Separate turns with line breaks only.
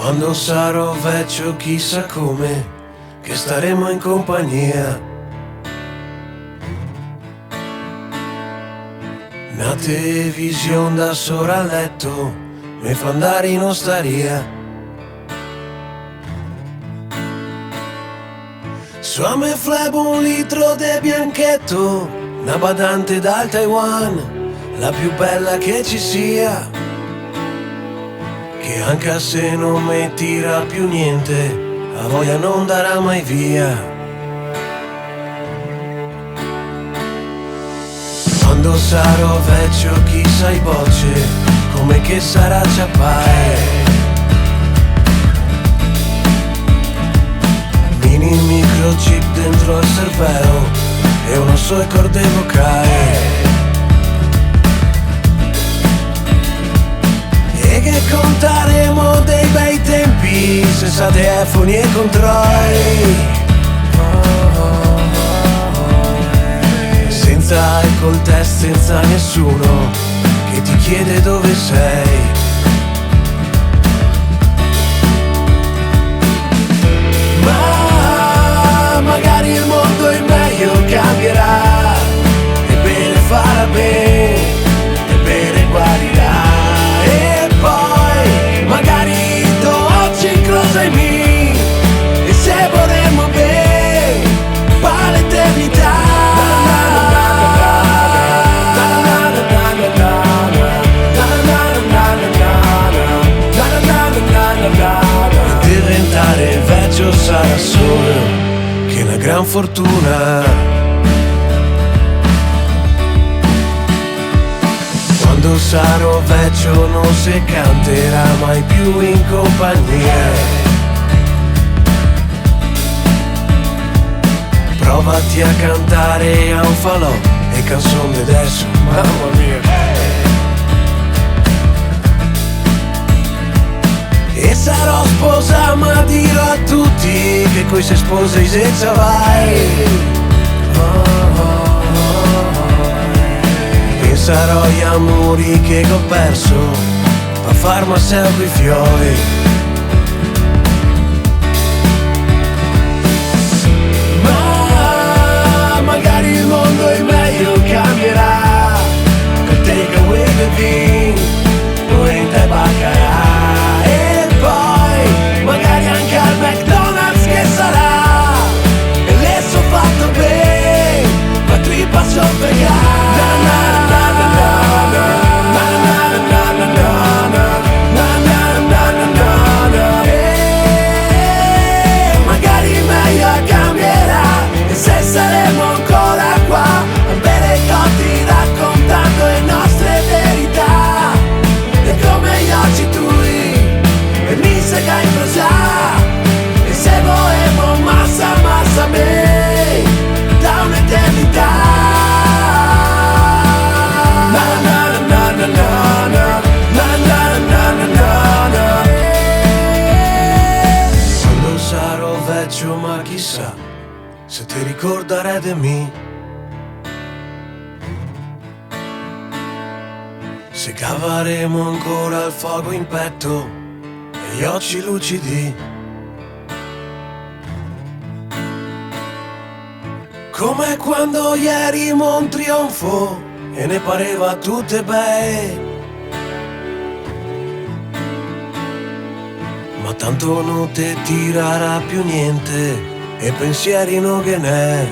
Quando sarò vecchio chissà come, che staremo in compagnia. Una televisione da sopra al letto mi fa andare in osteria. Su a me flebo un litro de bianchetto, una badante dal Taiwan, la più bella che ci sia, che anche se non mi tira più niente, la voglia non darà mai via. Quando sarò vecchio chissà i bocce, come che sarà ciappare. Mini microchip dentro al cervello e uno so corde vocali. E che contaremo dei bei tempi senza telefoni e controlli, senza alcol test, senza nessuno che ti chiede dove sei. Ma magari il mondo in meglio cambierà, e bene farà bene, e bene guarirà. E poi magari oggi incrociami, e se vorremmo bene va l'eternità. Diventare vecchio sarà solo che una gran fortuna. Quando sarò vecchio non si canterà mai più in compagnia. Provati a cantare a un falò e canzone di adesso, mamma mia. E sarò sposa ma dirò a tutti che qui sei sposa e senza vai. Penserò agli amori che ho perso a farmi sempre i fiori. Ma magari il mondo è meglio cambierà, con take away the bean, e baccarà. Magari anche al McDonald's che sarà, e le so fatto bene, ma trippa so magari meglio cambierà, e se saremo ancora qua a bere cotti raccontando le nostre verità, e come gli occhi tui e mi sega in prosa, e se volevo massa me da un'eternità. Quando sarò vecchio ma chissà se ti ricorderai di me, se cavaremo ancora il fuoco in petto e gli occhi lucidi, come quando ieri un trionfo e ne pareva tutte bei. Ma tanto non ti tirerà più niente e pensieri non che n'è.